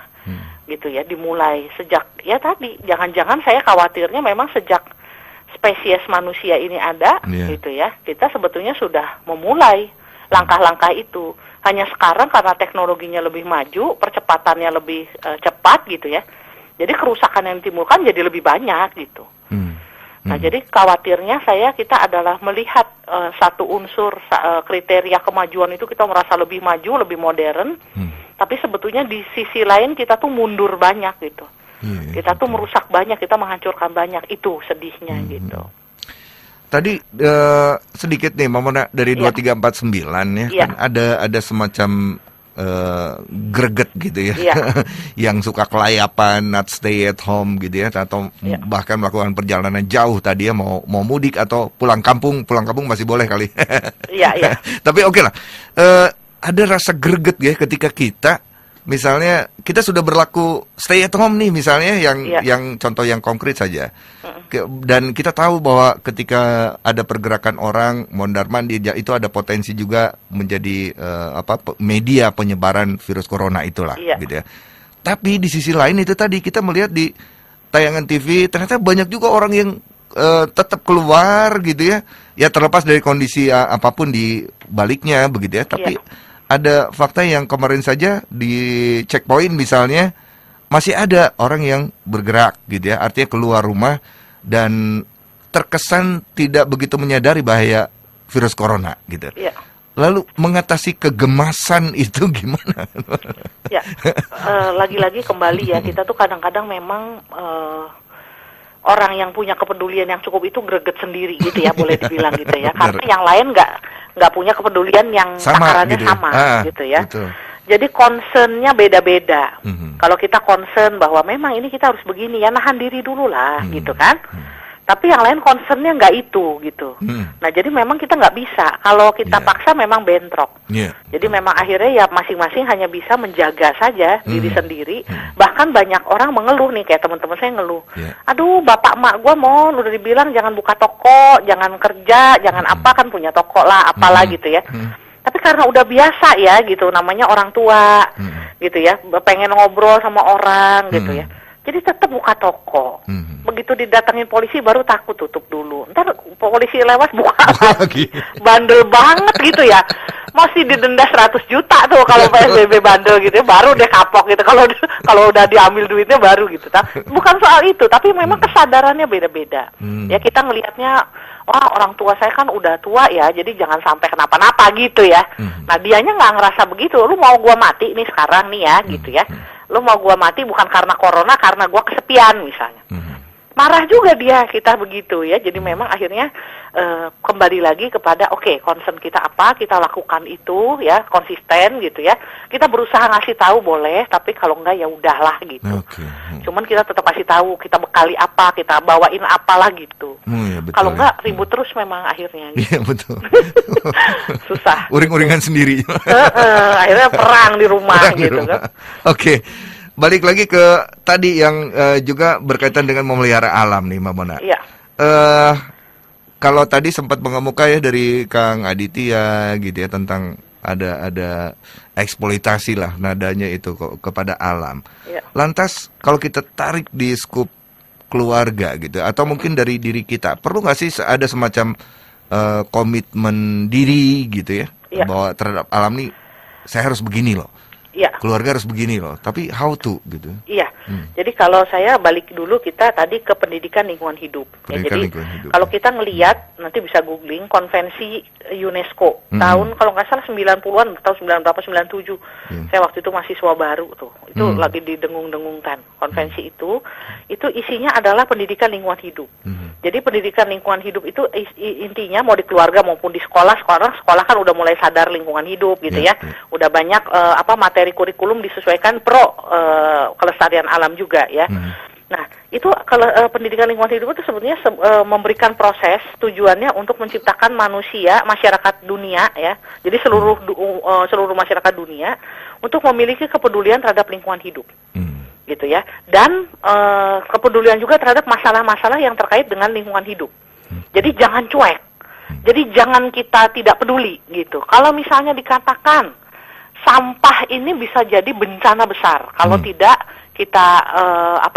gitu ya, dimulai sejak ya tadi. Jangan-jangan saya khawatirnya memang sejak spesies manusia ini ada gitu ya. Kita sebetulnya sudah memulai langkah-langkah itu. Hanya sekarang karena teknologinya lebih maju, percepatannya lebih cepat gitu ya. Jadi kerusakan yang ditimbulkan jadi lebih banyak gitu. Nah, jadi khawatirnya kita adalah melihat satu unsur kriteria kemajuan itu kita merasa lebih maju, lebih modern. Tapi sebetulnya di sisi lain kita tuh mundur banyak gitu. Kita tuh merusak banyak, kita menghancurkan banyak. Itu sedihnya gitu. Tadi sedikit nih Mama dari 2349 ya, kan ada semacam greget gitu ya, yang suka kelayapan, not stay at home gitu ya, atau bahkan melakukan perjalanan jauh tadi ya, mau mudik atau pulang kampung masih boleh kali. Tapi oke lah, ada rasa greget ya ketika kita misalnya kita sudah berlaku stay at home nih misalnya, yang contoh yang konkret saja. Dan kita tahu bahwa ketika ada pergerakan orang mondar-mandir itu ada potensi juga menjadi media penyebaran virus corona itulah gitu ya. Tapi di sisi lain itu tadi kita melihat di tayangan TV ternyata banyak juga orang yang tetap keluar gitu ya. Ya terlepas dari kondisi apapun di baliknya begitu ya, tapi ada fakta yang kemarin saja di checkpoint misalnya masih ada orang yang bergerak gitu ya, artinya keluar rumah dan terkesan tidak begitu menyadari bahaya virus corona gitu. Lalu mengatasi kegemasan itu gimana? Lagi-lagi kembali ya, kita tuh kadang-kadang memang orang yang punya kepedulian yang cukup itu greget sendiri gitu ya, boleh dibilang gitu ya. Karena yang lain nggak punya kepedulian yang takarannya sama gitu ya. Betul. Jadi concernnya beda-beda. Kalau kita concern bahwa memang ini kita harus begini ya, nahan diri dulu lah gitu kan. Tapi yang lain concernnya nggak itu gitu. Nah jadi memang kita nggak bisa. Kalau kita paksa memang bentrok. Jadi memang akhirnya ya masing-masing hanya bisa menjaga saja diri sendiri. Bahkan banyak orang mengeluh nih, kayak teman-teman saya ngeluh. Aduh bapak emak gue udah dibilang jangan buka toko, jangan kerja, jangan apa, kan punya toko lah, apalah gitu ya. Tapi karena udah biasa ya gitu, namanya orang tua gitu ya, pengen ngobrol sama orang gitu ya. Jadi tetap buka toko. Begitu didatangin polisi baru takut tutup dulu. Ntar polisi lewat buka lagi. Bandel banget gitu ya. Masih didenda 100 juta tuh kalau PSBB bandel gitu ya, baru deh kapok gitu. Kalau udah diambil duitnya baru gitu. Bukan soal itu, tapi memang kesadarannya beda-beda. Ya kita ngelihatnya, wah orang tua saya kan udah tua ya, jadi jangan sampai kenapa-napa gitu ya. Nah dianya nggak ngerasa begitu. Lu mau gua mati nih sekarang nih ya gitu ya. Lu mau gua mati bukan karena corona, karena gua kesepian misalnya. Marah juga dia, kita begitu ya. Jadi memang akhirnya kembali lagi kepada concern kita apa, kita lakukan itu ya, konsisten gitu ya. Kita berusaha ngasih tahu boleh, tapi kalau enggak ya udahlah gitu. Cuman kita tetap kasih tahu, kita bekali apa, kita bawain apalah gitu. Kalau enggak ribut terus memang akhirnya. Gitu. Iya betul. Susah. Uring-uringan sendiri. Akhirnya perang di rumah gitu kan. Balik lagi ke tadi yang juga berkaitan dengan memelihara alam nih Mbak Mona. Kalau tadi sempat mengemuka ya dari Kang Aditya gitu ya, tentang ada eksploitasi lah nadanya itu kepada alam. Lantas kalau kita tarik di skup keluarga gitu, atau mungkin dari diri kita, perlu nggak sih ada semacam komitmen diri gitu ya, Iya. bahwa terhadap alam nih saya harus begini loh, Iya. keluarga harus begini loh, tapi how to gitu. Iya. Jadi kalau saya balik dulu kita tadi ke pendidikan lingkungan hidup. Pendidikan Jadi lingkungan hidup, kalau ya. kita ngelihat nanti bisa googling konvensi UNESCO tahun kalau nggak salah 90-an atau 97. Saya waktu itu mahasiswa baru tuh. Itu lagi didengung-dengungkan. Konvensi itu isinya adalah pendidikan lingkungan hidup. Jadi pendidikan lingkungan hidup itu intinya mau di keluarga maupun di sekolah kan udah mulai sadar lingkungan hidup gitu ya. Udah banyak materi kurikulum disesuaikan kelestarian alam juga ya. Nah, itu kalau pendidikan lingkungan hidup itu sebetulnya memberikan proses tujuannya untuk menciptakan masyarakat dunia ya. Jadi seluruh masyarakat dunia untuk memiliki kepedulian terhadap lingkungan hidup. Gitu ya. Dan kepedulian juga terhadap masalah-masalah yang terkait dengan lingkungan hidup. Jadi jangan cuek. Jadi jangan kita tidak peduli gitu. Kalau misalnya dikatakan sampah ini bisa jadi bencana besar kalau tidak kita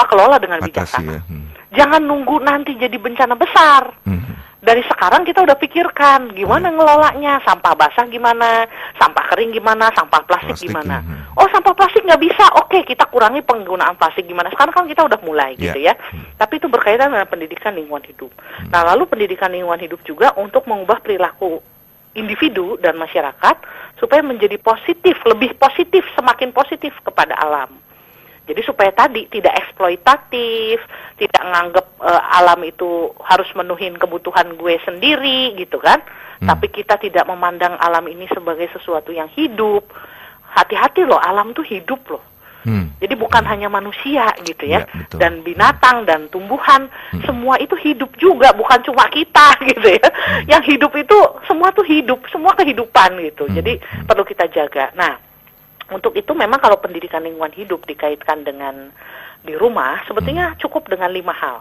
kelola dengan bijaksana. Jangan nunggu nanti jadi bencana besar. Dari sekarang kita udah pikirkan gimana ngelolanya, sampah basah gimana, sampah kering gimana, sampah plastik gimana. Oh, sampah plastik nggak bisa, oke kita kurangi penggunaan plastik gimana. Sekarang kan kita udah mulai gitu ya. Tapi itu berkaitan dengan pendidikan lingkungan hidup. Nah, lalu pendidikan lingkungan hidup juga untuk mengubah perilaku individu dan masyarakat supaya menjadi positif, lebih positif, semakin positif kepada alam. Jadi supaya tadi tidak eksploitatif, tidak nganggep alam itu harus menuhin kebutuhan gue sendiri gitu kan. Tapi kita tidak memandang alam ini sebagai sesuatu yang hidup. Hati-hati loh, alam tuh hidup loh. Jadi bukan hanya manusia gitu ya, dan binatang dan tumbuhan, semua itu hidup juga, bukan cuma kita gitu ya. Yang hidup itu semua tuh hidup, semua kehidupan gitu. Jadi perlu kita jaga. Nah, untuk itu memang kalau pendidikan lingkungan hidup dikaitkan dengan di rumah, sebetulnya cukup dengan 5 hal.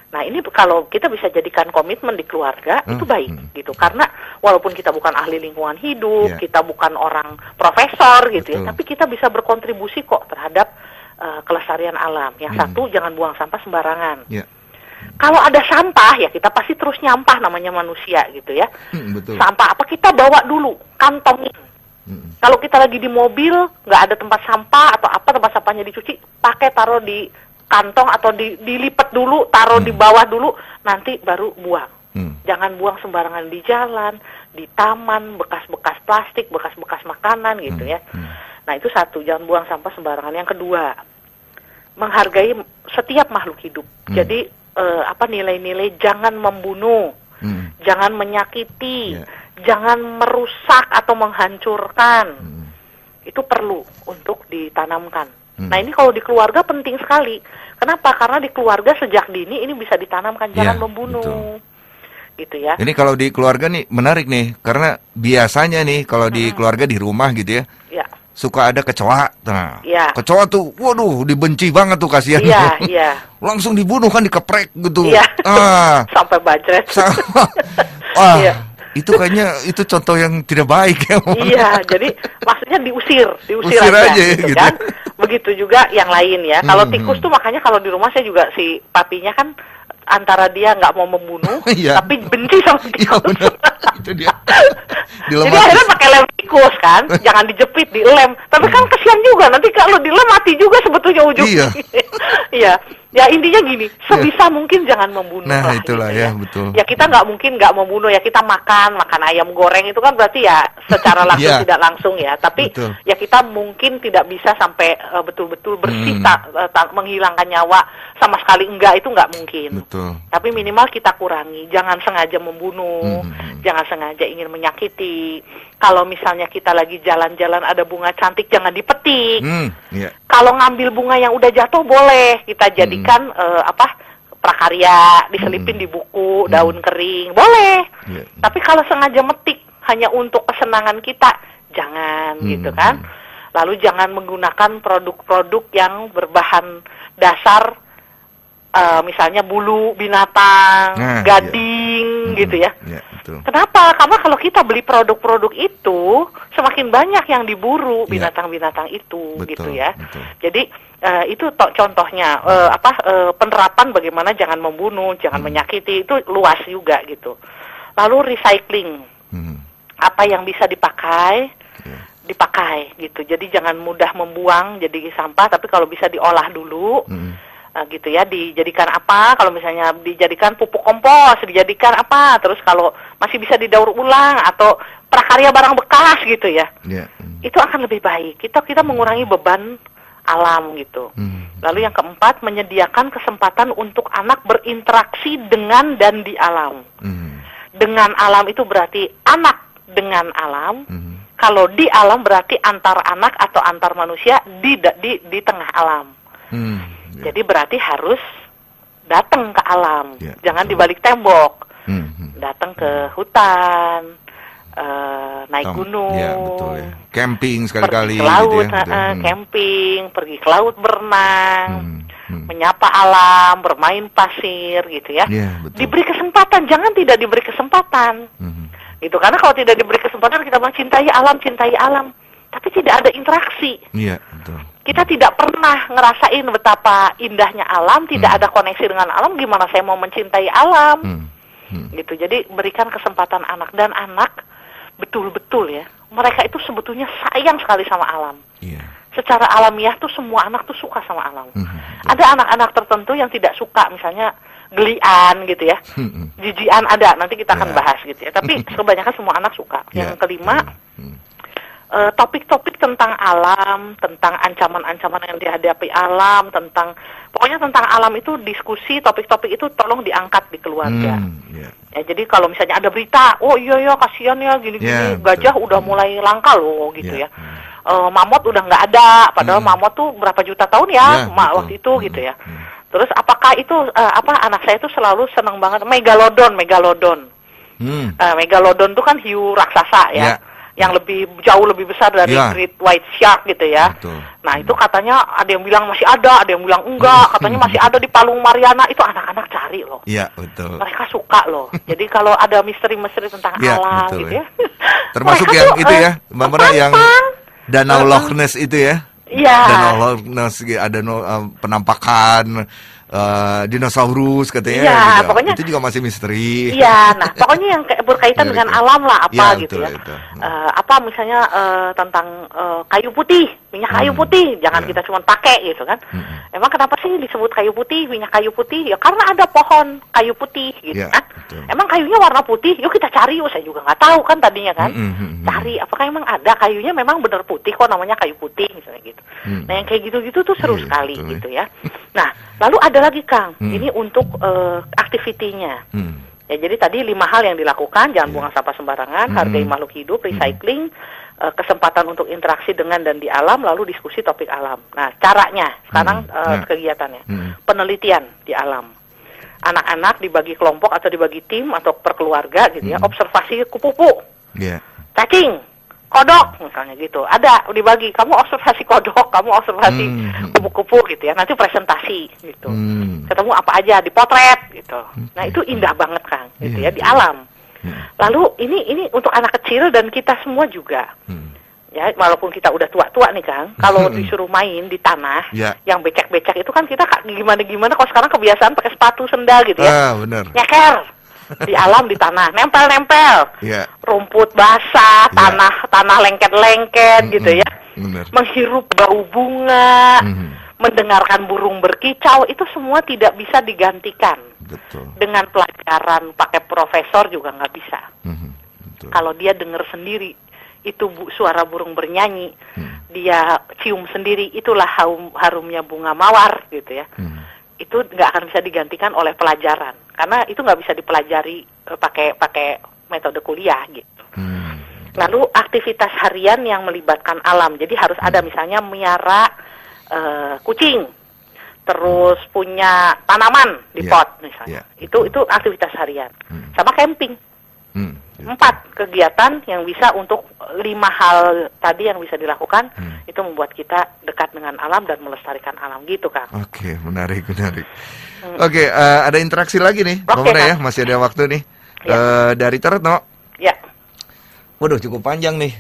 Nah, ini kalau kita bisa jadikan komitmen di keluarga, itu baik gitu. Karena walaupun kita bukan ahli lingkungan hidup, kita bukan orang profesor gitu ya, tapi kita bisa berkontribusi kok terhadap kelestarian alam. Yang satu, jangan buang sampah sembarangan. Kalau ada sampah, ya kita pasti terus nyampah, namanya manusia gitu ya. Sampah apa kita bawa dulu, kantongin. Kalau kita lagi di mobil, nggak ada tempat sampah atau apa, tempat sampahnya dicuci, pakai taruh di kantong atau dilipat dulu, taruh di bawah dulu, nanti baru buang. Jangan buang sembarangan di jalan, di taman, bekas-bekas plastik, bekas-bekas makanan gitu ya. Nah, itu satu, jangan buang sampah sembarangan. Yang kedua, menghargai setiap makhluk hidup. Jadi nilai-nilai jangan membunuh, jangan menyakiti, jangan merusak atau menghancurkan. Itu perlu untuk ditanamkan. Nah, ini kalau di keluarga penting sekali. Kenapa? Karena di keluarga sejak dini ini bisa ditanamkan, jangan membunuh. Gitu ya. Ini kalau di keluarga nih menarik nih, karena biasanya nih kalau di keluarga di rumah gitu ya, suka ada kecoa. Nah, kecoa tuh, waduh, dibenci banget tuh, kasihan. Langsung dibunuh kan, dikeprek gitu. Sampai bajret. Itu kayaknya itu contoh yang tidak baik ya. Jadi maksudnya diusir aja gitu kan. Begitu juga yang lain ya. Kalau tikus tuh makanya kalau di rumah saya juga si papinya kan antara dia nggak mau membunuh, tapi benci sama tikus. Itu dia. Jadi akhirnya pakai lem tikus kan, jangan dijepit, dilem. Tapi kan kesian juga, nanti kalau dilem mati juga sebetulnya ujungnya. Ya intinya gini, sebisa mungkin jangan membunuh. Nah, itulah gitu ya, betul. Ya kita nggak mungkin nggak membunuh ya, kita makan ayam goreng itu kan berarti ya secara langsung tidak langsung ya. Tapi ya kita mungkin tidak bisa sampai betul-betul bersih menghilangkan nyawa sama sekali, enggak, itu nggak mungkin. Tapi minimal kita kurangi, jangan sengaja membunuh, jangan sengaja ingin menyakiti. Kalau misalnya kita lagi jalan-jalan ada bunga cantik, jangan dipetik. Kalau ngambil bunga yang udah jatuh boleh kita jadikan prakarya, diselipin di buku, daun kering, boleh. Tapi kalau sengaja metik hanya untuk kesenangan kita, jangan gitu kan. Lalu jangan menggunakan produk-produk yang berbahan dasar misalnya bulu binatang, gading gitu ya. Kenapa? Karena kalau kita beli produk-produk itu, semakin banyak yang diburu binatang-binatang itu gitu ya. Jadi itu contohnya penerapan bagaimana jangan membunuh, jangan menyakiti, itu luas juga gitu. Lalu recycling, apa yang bisa dipakai, dipakai gitu. Jadi jangan mudah membuang jadi sampah, tapi kalau bisa diolah dulu, gitu ya. Dijadikan apa? Kalau misalnya dijadikan pupuk kompos, dijadikan apa? Terus kalau masih bisa didaur ulang atau prakarya barang bekas gitu ya. Itu akan lebih baik. Kita mengurangi beban alam gitu. Lalu yang keempat, menyediakan kesempatan untuk anak berinteraksi dengan dan di alam. Dengan alam itu berarti anak dengan alam. Kalau di alam berarti antar anak atau antar manusia di tengah alam. Jadi berarti harus datang ke alam, jangan di balik tembok. Datang ke hutan, naik gunung, betul ya. Camping sekali-kali, pergi ke laut, gitu ya, camping, pergi ke laut berenang, menyapa alam, bermain pasir, gitu ya. Diberi kesempatan, jangan tidak diberi kesempatan, gitu. Karena kalau tidak diberi kesempatan kita mencintai alam, tapi tidak ada interaksi. Betul. Kita tidak pernah ngerasain betapa indahnya alam, tidak ada koneksi dengan alam. Gimana saya mau mencintai alam, gitu. Jadi berikan kesempatan anak, dan anak betul-betul ya, mereka itu sebetulnya sayang sekali sama alam. Secara alamiah tuh semua anak tuh suka sama alam. Ada anak-anak tertentu yang tidak suka, misalnya gelian gitu ya, jijian ada, nanti kita akan bahas gitu ya. Tapi kebanyakan semua anak suka. Yang kelima, topik-topik tentang alam, tentang ancaman-ancaman yang dihadapi alam, pokoknya tentang alam itu diskusi, topik-topik itu tolong diangkat di keluarga. Ya, jadi kalau misalnya ada berita, oh iya kasihan ya gini-gini, gajah udah mulai langka loh gitu ya. Mamut udah nggak ada, padahal mamut tuh berapa juta tahun ya, waktu itu gitu ya. Terus apakah itu anak saya tuh selalu senang banget megalodon. Megalodon tuh kan hiu raksasa ya. Yang jauh lebih besar dari Great White Shark gitu ya. Nah itu katanya ada yang bilang masih ada yang bilang enggak, katanya masih ada di Palung Mariana. Itu anak-anak cari loh. Betul. Mereka suka loh. Jadi kalau ada misteri-misteri tentang alam betul, gitu ya. Termasuk yang itu ya, Mbak Mera, yang Danau Loch Ness itu ya. Danau Loch Ness, ada penampakan dinosaurus katanya, pokoknya itu juga masih misteri. Nah pokoknya yang berkaitan dengan alam lah, gitu ya. Apa misalnya tentang kayu putih, minyak kayu putih, jangan kita cuma pakai gitu kan. Emang kenapa sih disebut kayu putih, minyak kayu putih? Ya karena ada pohon kayu putih gitu kan. Emang kayunya warna putih? Yuk kita cari, saya juga nggak tahu kan tadinya kan. Cari apakah emang ada kayunya memang benar putih kok namanya kayu putih misalnya gitu. Nah yang kayak gitu-gitu tuh seru sekali gitu ya. Nah lalu ada lagi Kang, ini untuk aktivitinya. Ya jadi tadi 5 hal yang dilakukan, jangan buang sampah sembarangan, hargai makhluk hidup, recycling, kesempatan untuk interaksi dengan dan di alam, lalu diskusi topik alam. Nah caranya sekarang kegiatannya, penelitian di alam. Anak-anak dibagi kelompok atau dibagi tim atau per keluarga gitu ya, observasi kupu-kupu, cacing, kodok misalnya gitu. Ada dibagi, kamu observasi kodok, kamu observasi kupu-kupu gitu ya. Nanti presentasi gitu. Ketemu apa aja, dipotret gitu. Nah, itu indah banget Kang gitu ya di alam. Lalu ini untuk anak kecil dan kita semua juga. Ya, walaupun kita udah tua-tua nih Kang, kalau disuruh main di tanah yang becek-becek itu kan kita gimana-gimana, kalau sekarang kebiasaan pakai sepatu sendal gitu ya. Bener. Nyeker. Di alam, di tanah, nempel-nempel, rumput basah, tanah lengket-lengket gitu ya, menghirup bau bunga, mendengarkan burung berkicau, itu semua tidak bisa digantikan. Dengan pelajaran pakai profesor juga nggak bisa. Kalau dia dengar sendiri itu suara burung bernyanyi, dia cium sendiri, itulah harumnya bunga mawar gitu ya. Itu nggak akan bisa digantikan oleh pelajaran, karena itu nggak bisa dipelajari pakai metode kuliah gitu. Lalu aktivitas harian yang melibatkan alam, jadi harus ada misalnya miara kucing, terus punya tanaman di pot misalnya, itu aktivitas harian, sama camping. 4 kegiatan yang bisa untuk 5 hal tadi yang bisa dilakukan, itu membuat kita dekat dengan alam dan melestarikan alam gitu Kang. Oke, menarik. Oke, ada interaksi lagi nih, ya, masih ada waktu nih. Dari Teretno. Waduh, cukup panjang nih.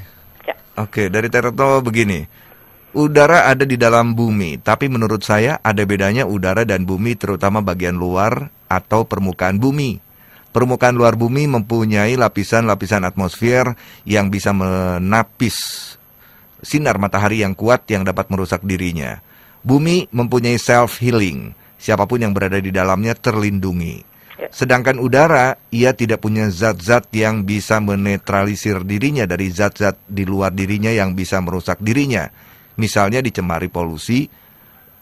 Oke, dari Teretno begini. Udara ada di dalam bumi, tapi menurut saya ada bedanya udara dan bumi, terutama bagian luar atau permukaan bumi. Permukaan luar bumi mempunyai lapisan-lapisan atmosfer yang bisa menapis sinar matahari yang kuat yang dapat merusak dirinya. Bumi mempunyai self-healing. Siapapun yang berada di dalamnya terlindungi. Sedangkan udara, ia tidak punya zat-zat yang bisa menetralisir dirinya dari zat-zat di luar dirinya yang bisa merusak dirinya. Misalnya dicemari polusi,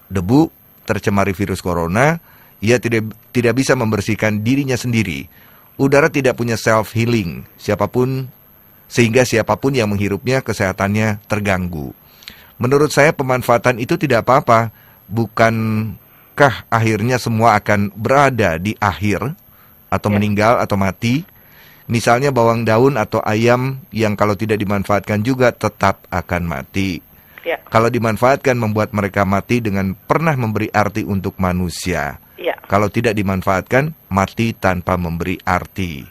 debu, tercemari virus corona, ia tidak bisa membersihkan dirinya sendiri. Udara tidak punya self-healing, sehingga siapapun yang menghirupnya kesehatannya terganggu. Menurut saya pemanfaatan itu tidak apa-apa, bukankah akhirnya semua akan berada di akhir, atau meninggal atau mati? Misalnya bawang daun atau ayam yang kalau tidak dimanfaatkan juga tetap akan mati. Kalau dimanfaatkan membuat mereka mati dengan pernah memberi arti untuk manusia. Kalau tidak dimanfaatkan, mati tanpa memberi arti.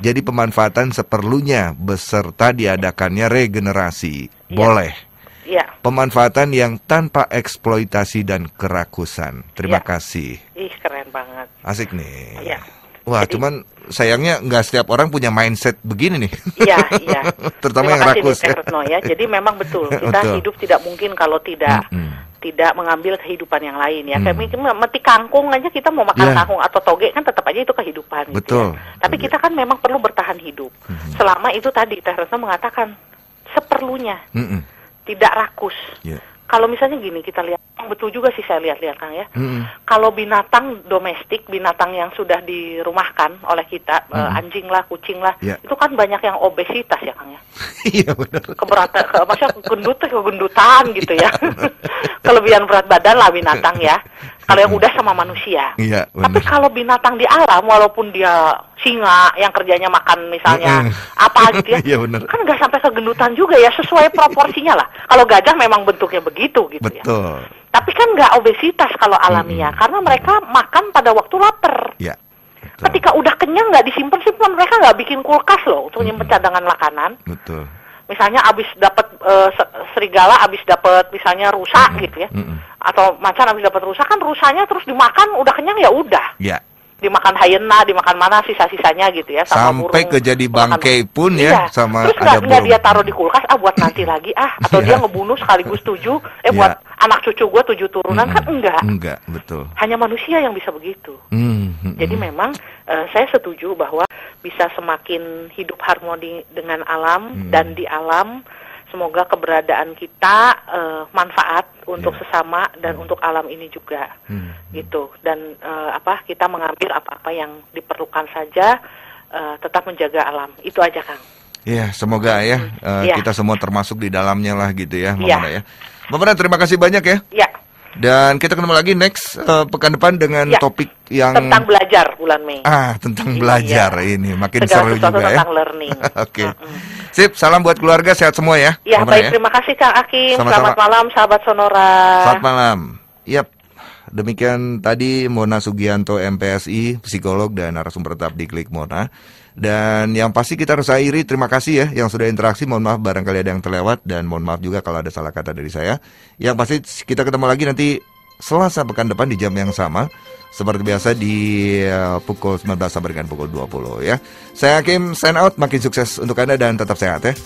Jadi pemanfaatan seperlunya beserta diadakannya regenerasi. Boleh. Pemanfaatan yang tanpa eksploitasi dan kerakusan. Terima kasih. Ih, keren banget. Asik nih. Wah, cuman sayangnya nggak setiap orang punya mindset begini nih. Iya. Terutama yang rakus. Ya. Jadi memang betul, kita hidup tidak mungkin kalau tidak mengambil kehidupan yang lain ya. Kayak metik kangkung aja, kita mau makan kangkung atau toge kan tetap aja itu kehidupan. Betul. Gitu ya. Tapi kita kan memang perlu bertahan hidup. Selama itu tadi Teh Retno mengatakan seperlunya, tidak rakus. Kalau misalnya gini, kita lihat, betul juga sih saya lihat Kang ya. Kalau binatang domestik, binatang yang sudah dirumahkan oleh kita, anjing lah, kucing lah, itu kan banyak yang obesitas ya Kang ya. Iya benar. Maksudnya kegendutan gitu ya. Kelebihan berat badan lah binatang ya. Kalau yang udah sama manusia. Tapi kalau binatang di alam, walaupun dia singa yang kerjanya makan misalnya apa gitu ya, kan nggak sampai kegendutan juga ya, sesuai proporsinya lah. Kalau gajah memang bentuknya begitu gitu ya. Tapi kan nggak obesitas kalau alamiah, karena mereka makan pada waktu lapar. Ketika udah kenyang nggak disimpan-simpan, mereka nggak bikin kulkas loh untuk nyimpen cadangan makanan. Misalnya abis dapat serigala, abis dapat misalnya rusa gitu ya, atau macan abis dapat rusa, kan rusanya terus dimakan, udah kenyang ya udah. Dimakan hyena, dimakan mana sisa-sisanya gitu ya, sama sampai burung. ke jadi bangkai pun ya, sama terus ada nggak dia taruh di kulkas, buat nanti lagi atau dia ngebunuh sekaligus 7, buat anak cucu gue 7 turunan, kan enggak, betul. Hanya manusia yang bisa begitu. Jadi memang saya setuju bahwa bisa semakin hidup harmoni dengan alam dan di alam. Semoga keberadaan kita manfaat untuk sesama dan untuk alam ini juga, gitu. Dan kita mengambil apa-apa yang diperlukan saja, tetap menjaga alam. Itu aja, Kang. Iya, semoga kita semua termasuk di dalamnya lah gitu ya, Mama ya. Mama, terima kasih banyak ya. Dan kita ketemu lagi next pekan depan dengan topik yang tentang belajar bulan Mei. Tentang belajar ini makin segala seru juga ya. Tentang learning. Oke. Sip, salam buat keluarga, sehat semua ya. Ya, baik, terima kasih Kang Akim. Sama-sama. Selamat malam sahabat Sonora. Selamat malam. Demikian tadi Mona Sugianto MPSI, psikolog dan narasumber tetap di Klik Mona. Dan yang pasti kita harus akhiri, terima kasih ya yang sudah interaksi. Mohon maaf barangkali ada yang terlewat, dan mohon maaf juga kalau ada salah kata dari saya. Yang pasti kita ketemu lagi nanti Selasa pekan depan di jam yang sama, seperti biasa di pukul 19 sampai dengan pukul 20 ya. Saya Hakim, sign out, makin sukses untuk Anda dan tetap sehat ya.